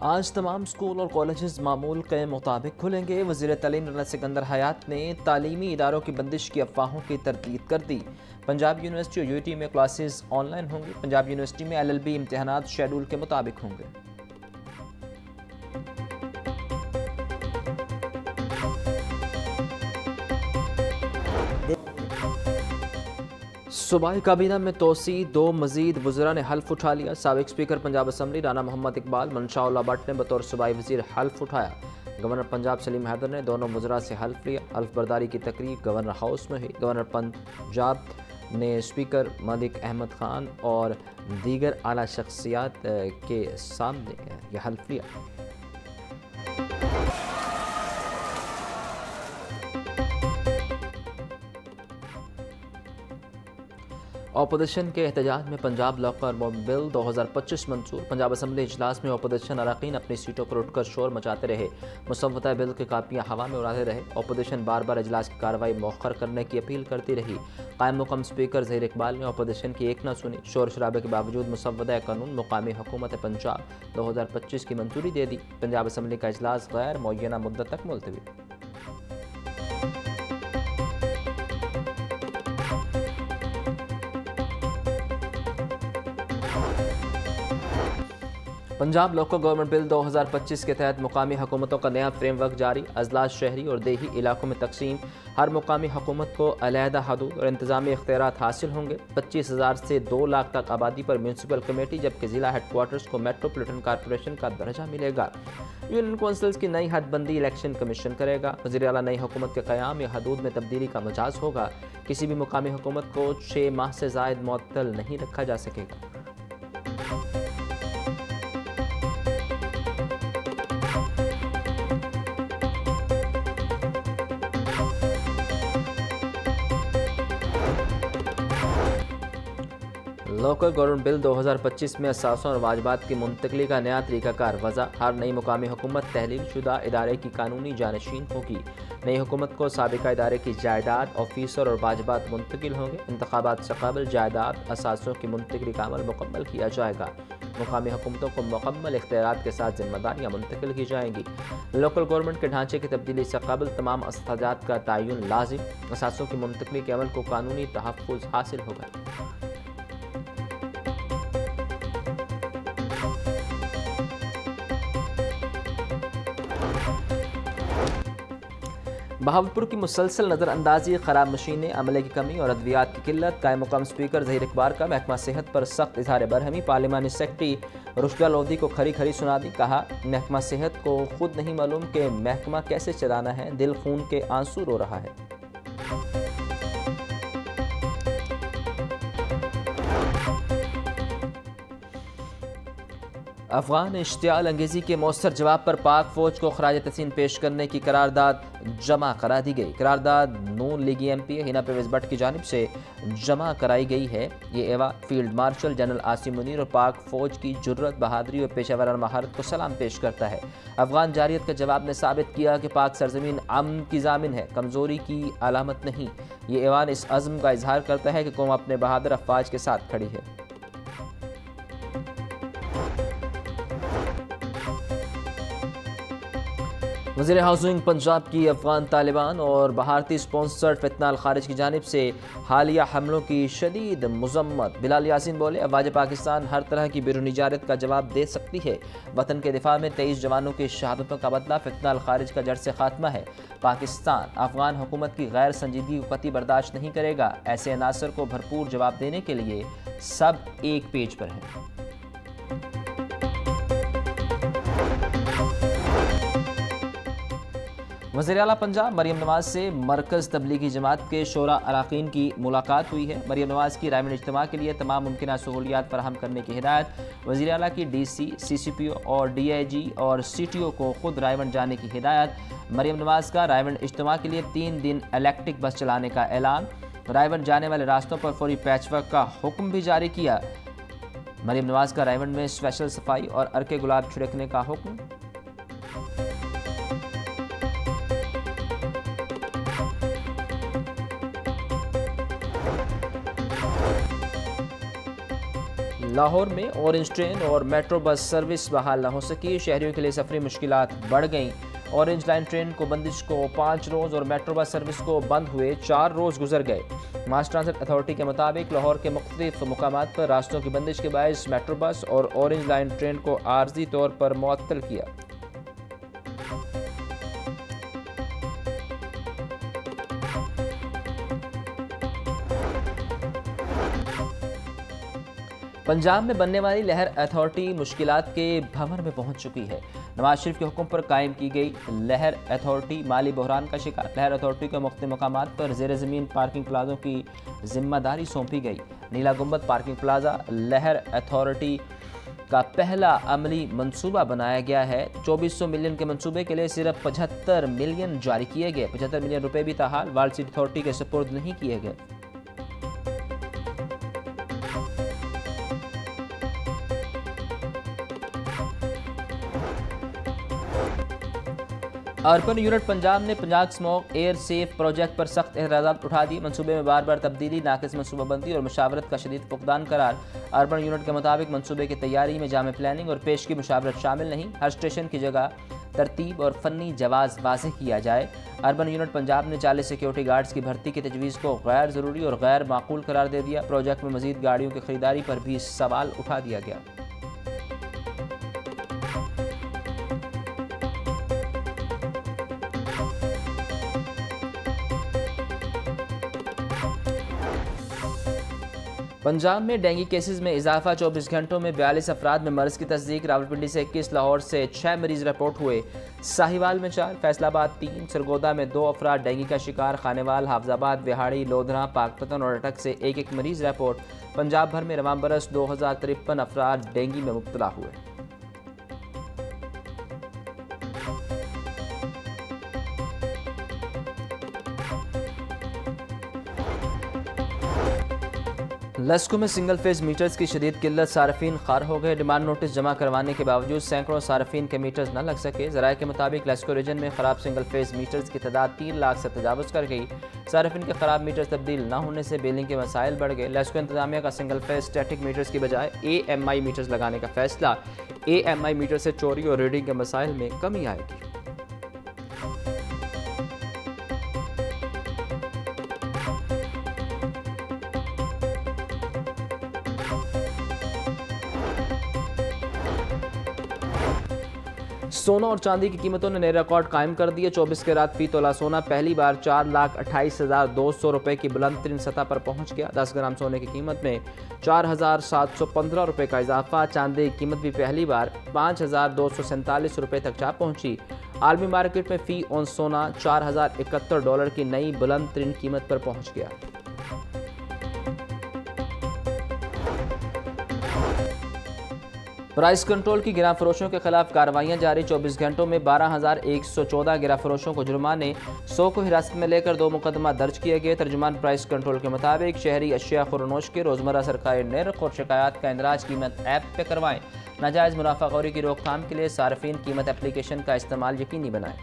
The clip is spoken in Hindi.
आज तमाम स्कूल और कॉलेजेस मामूल के मुताबिक खुलेंगे। वज़ीर तालीम राना सिकंदर हयात ने तालीमी इदारों की बंदिश की अफवाहों की तरदीद कर दी। पंजाब यूनिवर्सिटी और यूटी में क्लासेस ऑनलाइन होंगी। पंजाब यूनिवर्सिटी में LLB इम्तिहानात शेड्यूल के मुताबिक होंगे। सूबाई काबीना में तोसी, 2 मजीद वज़रा ने हल्फ उठा लिया। साबिक स्पीकर पंजाब असम्बली राना मोहम्मद इकबाल, मनशाउल्लाह भट्ट ने बतौर सूबाई वज़ीर हल्फ उठाया। गवर्नर पंजाब सलीम हैदर ने दोनों वज़रा से हल्फ लिया। हल्फ बर्दारी की तकरीब गवर्नर हाउस में हुई। गवर्नर पंजाब ने स्पीकर मलिक अहमद खान और दीगर आला शख्सियात के सामने यह हल्फ लिया। अपोजिशन के एहतजाज में पंजाब लॉकर बिल 2025 मंजूर। पंजाब असम्बली इजलास में अपोजिशन अरकान अपनी सीटों पर उठकर शोर मचाते रहे। मुसव्वदा बिल की कापियां हवा में उड़ाते रहे। अपोजिशन बार बार इजलास की कार्रवाई मौखर करने की अपील करती रही। कायम मुकम स्पीकर ज़हीर इकबाल ने अपोजिशन की एक न सुनी। शोर शराबे के बावजूद मुसव्वदा कानून मुकामी हुकूमत पंजाब 2025 की मंजूरी दे दी। पंजाब असम्बली का इजलास गैर मुअय्यना मुद्दत तक मुलतवी। पंजाब लोकल गवर्नमेंट बिल 2025 के तहत मुकामी हुकूमतों का नया फ्रेमवर्क जारी। अजलास शहरी और देही इलाकों में तकसीम। हर मुकामी हुकूमत को अलहदा हदूद और इंतजामी इख्तियारात हासिल होंगे। 25,000 से 2 लाख तक आबादी पर म्यूनसिपल कमेटी, जबकि ज़िला हेडक्वार्टर्स को मेट्रोपॉलिटन कॉरपोरेशन का दर्जा मिलेगा। यूनियन कौंसिल्स की नई हदबंदी इलेक्शन कमीशन करेगा। वज़ीर आला नई हुकूमत के क़याम या हदूद में तब्दीली का मजाज होगा। किसी भी मुकामी हुकूमत को 6 माह से ज़ायद मुअत्तल नहीं रखा जा सकेगा। लोकल गवर्नमेंट बिल 2025 में असासों और वाजबात की मुंतकली का नया तरीकाकार वज़ा। हर नई मुकामी हुकूमत तहलील शुदा इदारे की कानूनी जानशीन होगी। नई हुकूमत को साबिका इदारे की जायदाद, ऑफिसर और वाजबात मुंतकिल होंगे। इंतखाबात से कबल जायदाद असासों की मुंतकली का अमल मुकम्मल किया जाएगा। मुकामी हुकूमतों को मुकम्मल इख्तियारात के साथ जिम्मेदारियाँ मुंतकिल की जाएंगी। लोकल गवर्नमेंट के ढांचे की तब्दीली से कबल तमाम अस्ताजात का तयन लाजिम। असासों की मुंतकली के अमल को कानूनी तहफ़्फ़ुज़ हासिल होगा। बहावलपुर की मुसलसल नज़रअंदाजी, ख़राब मशीनें, अमले की कमी और अद्वियात की किल्लत। कायम मुकाम स्पीकर ज़हीर इकबाल का महकमा सेहत पर सख्त इज़हार बरहमी। पार्लिमानी सेक्रेटरी रुशदा लोधी को खरी खरी सुना दी। कहा, महकमा सेहत को खुद नहीं मालूम कि महकमा कैसे चलाना है। दिल खून के आंसू रो रहा है। अफगान इश्तियाल अंगेज़ी के मौसर जवाब पर पाक फ़ौज को खराज तहसीन पेश करने की करारदाद जमा करा दी गई। करारदाद नून लीगी MP हिना परवेज़ भट्ट की जानिब से जमा कराई गई है। ये एवा field marshal general Asim Munir और पाक फ़ौज की जुर्रत, बहादुरी और पेशावराना महारत को सलाम पेश करता है। अफगान जारियत के जवाब ने साबित किया कि पाक सरजमीन अमन की जामिन है, कमज़ोरी की अलामत नहीं। ये ऐवान इस अज़्म का इजहार करता है कि कौम अपने बहादुर अफ़वाज के साथ खड़ी है। वज़ीर हाउसिंग पंजाब की अफ़गान तालिबान और भारतीय स्पॉन्सर्ड फितनाल खारिज की जानिब से हालिया हमलों की शदीद मज़म्मत। बिलाल यासीन बोले, अफ़वाज पाकिस्तान हर तरह की बैरूनी जारत का जवाब दे सकती है। वतन के दिफा में 23 जवानों की शहादतों का बदला फितनाल खारिज का जड़ से खात्मा है। पाकिस्तान अफ़गान हुकूमत की गैर संजीदगी को कतई बर्दाश्त नहीं करेगा। ऐसे अनासर को भरपूर जवाब देने के लिए सब एक पेज पर हैं। वज़ीर आला पंजाब मरियम नवाज़ से मरकज़ तबलीगी जमात के शोरा अराकीन की मुलाकात हुई है। मरियम नवाज़ की रायमंड इज्तिमा के लिए तमाम मुमकिन सहूलियात फराहम करने की हिदायत। वज़ीर आला की DC, CCPO और DIG और CTO को खुद रायमंड जाने की हिदायत। मरियम नवाज़ का रायमंड इज्तिमा के लिए 3 दिन इलेक्ट्रिक बस चलाने का ऐलान। रायमंड जाने वाले रास्तों पर फौरी पैचवर्क का हुक्म भी जारी किया। मरियम नवाज़ का रायमंड में स्पेशल सफाई और अर्के गुलाब छिड़कने का हुक्म। लाहौर में ऑरेंज ट्रेन और मेट्रो बस सर्विस बहाल न हो सकी। शहरियों के लिए सफरी मुश्किलात बढ़ गईं। ऑरेंज लाइन ट्रेन को बंदिश को 5 रोज़ और मेट्रो बस सर्विस को बंद हुए 4 रोज़ गुजर गए। मास ट्रांजिट अथॉरिटी के मुताबिक लाहौर के मुख्तलिफ मुकामात पर रास्तों की बंदिश के बायस मेट्रो बस और ऑरेंज लाइन ट्रेन को आर्जी तौर पर मुअत्तल किया। पंजाब में बनने वाली लहर अथॉरिटी मुश्किलात के भंवर में पहुंच चुकी है। नवाज शरीफ के हुक्म पर कायम की गई लहर अथॉरिटी माली बहरान का शिकार। लहर अथॉरिटी को मुख्तलिफ मकामात पर ज़ेर ज़मीन पार्किंग प्लाजों की जिम्मेदारी सौंपी गई। नीला गुंबद पार्किंग प्लाजा लहर अथॉरिटी का पहला अमली मंसूबा बनाया गया है। 2400 मिलियन के मंसूबे के लिए सिर्फ 75 मिलियन जारी किए गए। 75 मिलियन रुपए भी ताहाल वर्ल्ड सिटी अथॉरिटी के सुपुर्द नहीं किए गए। अर्बन यूनिट पंजाब ने Punjab smoke air safe project पर सख्त एतराज़ात उठा दिए। मनसूबे में बार बार तब्दीली, नाकिस मनसूबाबंदी और मुशावरत का शदीद फुकदान करार। अर्बन यूनिट के मुताबिक मनसूबे की तैयारी में जामे प्लानिंग और पेश की मुशावरत शामिल नहीं। हर स्टेशन की जगह तरतीब और फ़नी जवाज़ वाज़ेह किया जाए। अर्बन यूनिट पंजाब ने 40 सिक्योरिटी गार्ड्स की भर्ती की तजवीज़ को गैर ज़रूरी और गैर माकूल करार दे दिया। प्रोजेक्ट में मज़ीद गाड़ियों की खरीदारी पर भी सवाल उठा दिया गया। पंजाब में डेंगू केसेस में इजाफा। 24 घंटों में 42 अफराद में मर्ज की तस्दीक। रावलपिंडी से 21, लाहौर से 6 मरीज रिपोर्ट हुए। साहिवाल में 4, फैसलाबाद 3, सरगोदा में 2 अफराद डेंगू का शिकार। खानेवाल, हाफजाबाद, विहाड़ी, लोधरा, पाकपतन और अटक से 1-1 मरीज रिपोर्ट। पंजाब भर में रवां बरस 2053 अफराद डेंगू में मुब्तला हुए। लस्को में सिंगल फेज मीटर्स की शदीद किल्लत, सार्फिन खार हो गए। डिमांड नोटिस जमा करवाने के बावजूद सैकड़ों सार्फिन के मीटर्स न लग सके। ज़राए के मुताबिक लस्को रीजन में ख़राब सिंगल फेज मीटर्स की तादाद 3 लाख से तजावुज़ कर गई। सार्फिन के ख़राब मीटर्स तब्दील न होने से बिलिंग के मसाइल बढ़ गए। लस्को इंतजामिया का सिंगल फेज स्टैटिक मीटर्स की बजाय AMI मीटर्स लगाने का फैसला। AMI मीटर से चोरी और रीडिंग के मसाइल में कमी आएगी। सोना और चांदी की कीमतों ने नए रिकॉर्ड कायम कर दिए। 24 कैरात फी तोला सोना पहली बार 4,28,200 रुपए की बुलंद तरीन सतह पर पहुंच गया। 10 ग्राम सोने की कीमत में 4,715 रुपए का इजाफा। चांदी की कीमत भी पहली बार 5,247 रुपए तक जा पहुंची। आलमी मार्केट में फी ऑन सोना $4,071 की नई बुलंद तरीन कीमत पर पहुंच गया। प्राइस कंट्रोल की गिरा फरोशों के खिलाफ कार्रवाइयां जारी। 24 घंटों में 12,114 गिरा फरोशों को जुर्माने, 100 को हिरासत में लेकर 2 मुकदमा दर्ज किए गए। तर्जुमान प्राइस कंट्रोल के मुताबिक शहरी अशिया खुरनोश के रोज़मर्रा सरकारी नर्ख और शिकायत का इंदराज कीमत ऐप पे करवाएं। नाजायज़ मुनाफाखोरी की रोकथाम के लिए सार्फिन कीमत एप्लीकेशन का इस्तेमाल यकीनी बनाएं।